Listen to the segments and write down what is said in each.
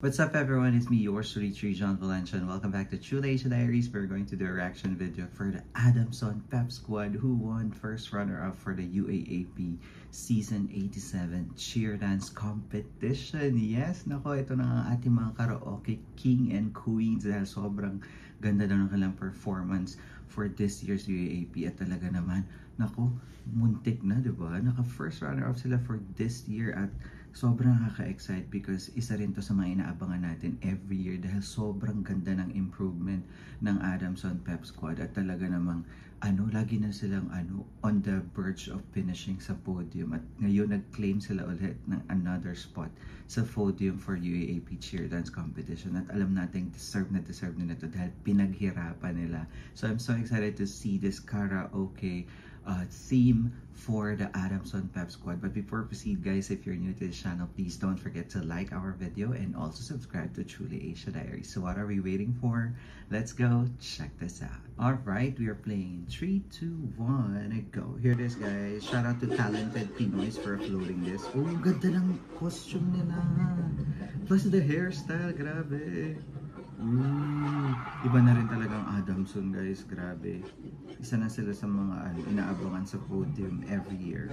What's up everyone, it's me, yours truly, John Valencia, and welcome back to True Asia Diaries. We're going to do a reaction video for the Adamson Pep Squad who won first runner-up for the UAAP Season 87 Cheer Dance Competition. Yes, nako, ito na ang ating mga karaoke king and queens dahil sobrang ganda daw ng kanilang performance for this year's UAAP. At talaga naman, nako, muntik na, diba? Naka first runner-up sila for this year at sobrang nakaka-excite because isa rin to sa mga inaabangan natin every year dahil sobrang ganda ng improvement ng Adamson Pep Squad at talaga namang lagi na silang on the verge of finishing sa podium at ngayon nag-claim sila ulit ng another spot sa podium for UAAP Cheer Dance Competition at alam natin deserve nila to dahil pinaghirapan nila. So I'm so excited to see this karaoke theme for the Adamson Pep Squad. But before we proceed, guys, if you're new to this channel, please don't forget to like our video and also subscribe to Truly Asia Diaries. So what are we waiting for? Let's go check this out. Alright, we are playing 3, 2, 1, and go. Here it is, guys. Shout out to Talented Pinoys for uploading this. Oh, ganda ng costume nila. Plus the hairstyle, grabe. Iba na rin talagang Adamson, guys, grabe. Isa na sila sa mga inaabangan sa podium every year.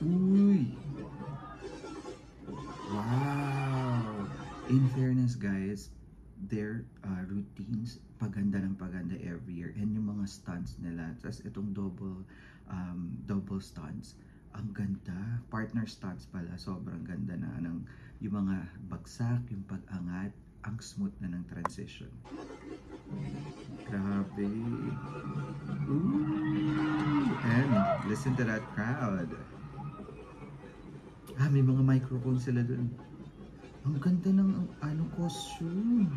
Uy! Wow! In fairness, guys, their routines paganda ng paganda every year, and yung mga stunts nila, tapos itong double stunts, ang ganda. Partner stunts pala, sobrang ganda na ng yung mga bagsak, yung pag-angat, ang smooth na ng transition. Grabe. Ooh. And listen to that crowd. May mga microphone sila dun. Ang ganda ng costume.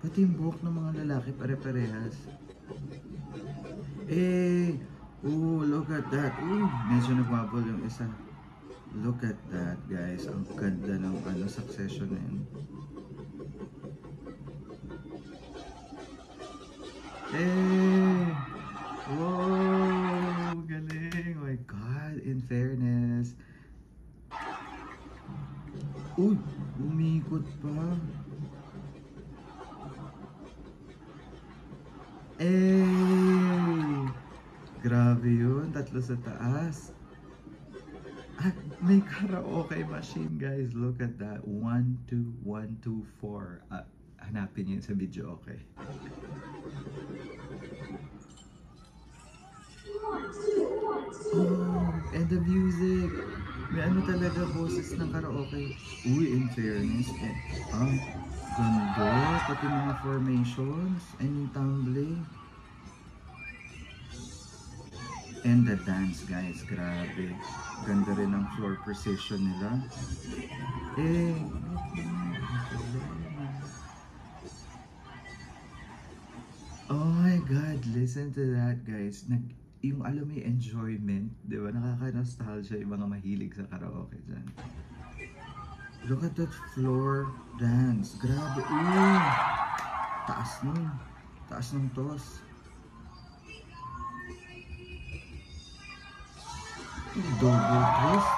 Pati yung buhok ng mga lalaki pare-parehas. Oh, look at that. Medyo nagwabol yung isa. Look at that, guys. Ang ganda ng succession na yun. Wow! Galing! Oh my God! In fairness. Uy! Umikot pa. Grabe yun. Tatlo sa taas. At may karaoke machine, guys. Look at that. 1, 2, 1, 2, 4. Hanapin yun sa video, okay? Oh, and the music. May talaga boses ng karaoke. Uy, in fairness. Ganda. Pati mga formations. And yung tumbling. And the dance, guys, grabe. Ganda rin ang floor precision nila. Oh my God, listen to that, guys. Yung alam mo yung enjoyment, di ba? Nakaka-nostalgia yung mga mahilig sa karaoke dyan. Look at that floor dance. Grabe. Taas nung toss. Double twist.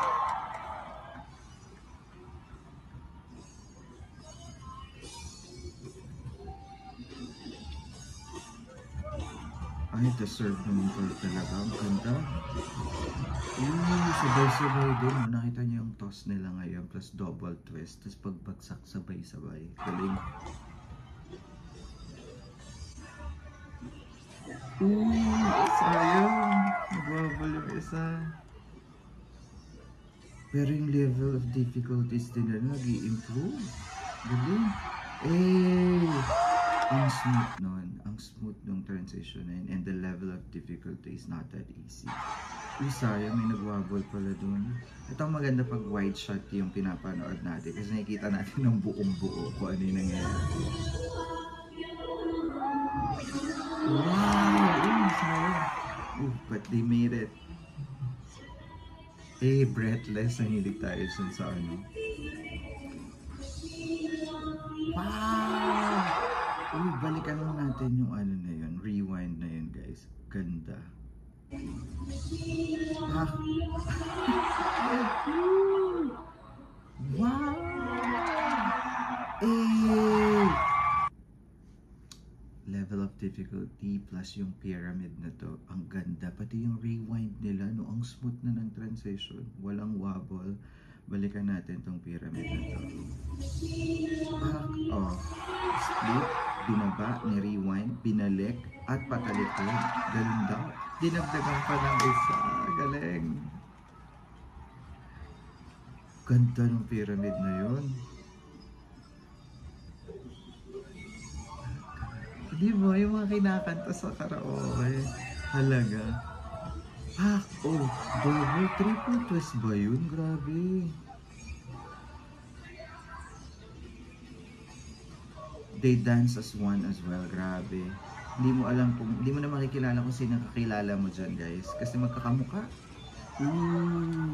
Deserve naman ko talaga. Ang ganda. Sabay-sabay din. Nakita niyo yung toss nila ngayon plus double twist. Tapos pagbagsak sabay-sabay. Galing. Sayang. Nagwabal yung isa. Pero yung level of difficulties din na nag-i-improve. Galing. Ang smooth nun. Ang smooth nung transition na yun. And the level of difficulty is not that easy. Sayang, may nagwabol pala dun. Ito ang maganda pag wide shot yung pinapanood natin. Kasi nakikita natin ng buong-buo kung ano yung nangyayari. Wow! Sayang. But they made it. Breathless. Nahilig tayo sa Wow! Balikan lang natin yung na yun. Rewind na yun, guys. Ganda. Ah. Wow! Eh! Level of difficulty plus yung pyramid na to. Ang ganda. Pati yung rewind nila, no? Ang smooth na ng transition. Walang wobble. Balikan natin tong pyramid na to. Back, oh. Split, binaba, ni-rewind, binalik, at patalikod. Galing daw. Dinagdagan pa ng isa. Galing. Ganda ng pyramid na yun. Di ba? Yung mga kinakanta sa karaoke. Halaga. Ah, oh, double, triple twist ba yun? Grabe. They dance as one as well. Grabe. Hindi mo alam kung, hindi mo na makikilala kung sino kakilala mo dyan, guys. Kasi magkakamuka. Ooh.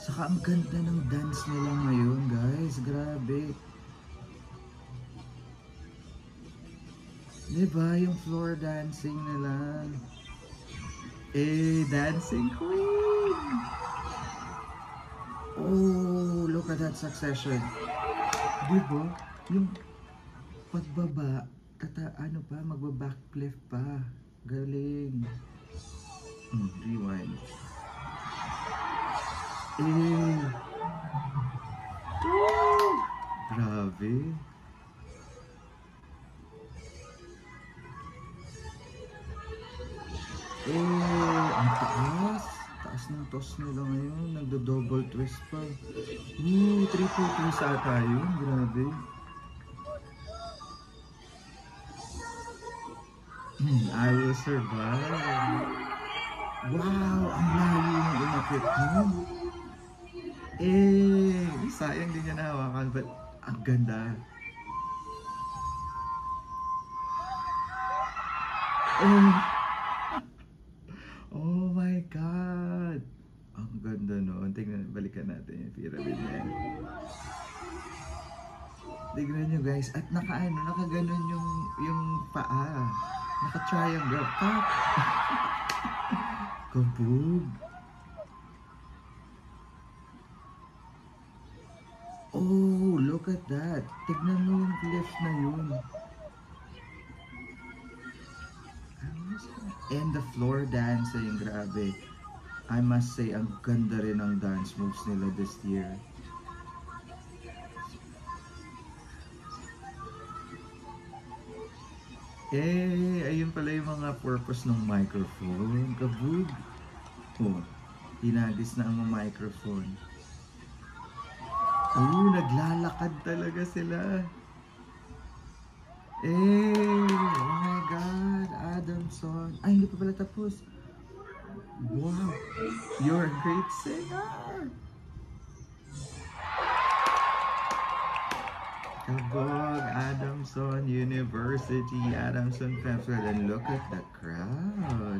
Saka ang ganda ng dance nila ngayon, guys. Grabe. Diba? Yung floor dancing nila. Eh, dancing queen! Oh, look at that succession. Diba? Yung pagbaba, ano pa, magba-backflip pa. Galing. Rewind. Eh. Woo! Grabe. Eh, ang taas. Taas ng toss nila ngayon. Nagdo-double twist pa. Triple twist ata yun. Grabe. I will survive. Wow, ang layo yung umakit mo. Eh, sayang din niya nahawakan. But, ang ganda. Oh my God! Ang ganda noon. Tingnan, balikan natin yung pyramid na yan. Tignan nyo guys. At nakaganon yung paa. Naka-triangle. Pop! Kabog! Oh, look at that. Tignan mo yung cliff na yun. And the floor dancing, grabe. I must say, ang ganda rin ang dance moves nila this year. Eh, ayun pala yung mga purpose ng microphone. Kabog. Oh, hinagis na ang microphone. Oh, naglalakad talaga sila. Eh, oh my God, Adamson. Ay, hindi pa pala tapos. Wow, you're a great singer. Kabog, Adamson University, Adamson Pepsi, and look at the crowd.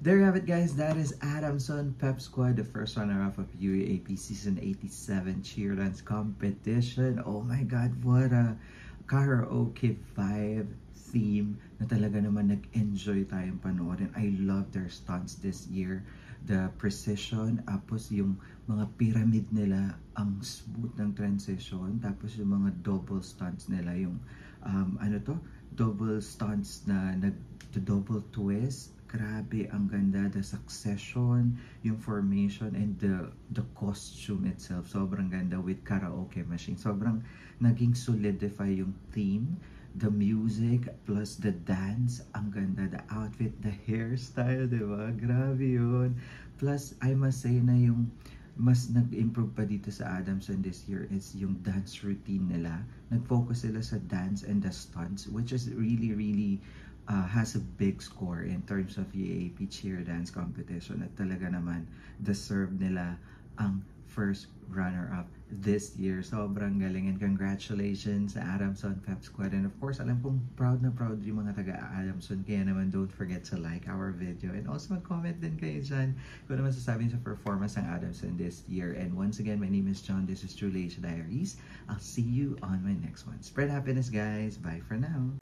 There you have it, guys. That is Adamson Pep Squad, the first runner-up of UAAP Season 87 Cheer Dance Competition. Oh my God, what a karaoke vibe theme na talaga naman nag-enjoy tayong panoorin. I love their stunts this year. The precision, tapos yung mga pyramid nila, ang smooth ng transition, tapos yung mga double stunts nila, yung double stunts na double twist. Grabe, ang ganda. The succession, yung formation, and the costume itself. Sobrang ganda with karaoke machine. Sobrang naging solidify yung theme. The music plus the dance. Ang ganda. The outfit, the hairstyle, diba? Grabe yun. Plus, I must say na yung mas nag-improve pa dito sa Adamson this year is yung dance routine nila. Nag-focus sila sa dance and the stunts, which is really has a big score in terms of UAAP cheer dance competition, at talaga naman deserve nila ang first runner-up this year. Sobrang galing, and congratulations sa Adamson Pep Squad. And of course, alam kong proud na proud yung mga taga-Adamson, kaya naman don't forget to like our video and also mag-comment din kayo dyan kung naman sasabihin sa performance ng Adamson this year. And once again, my name is John. This is True Asia Diaries. I'll see you on my next one. Spread happiness, guys. Bye for now.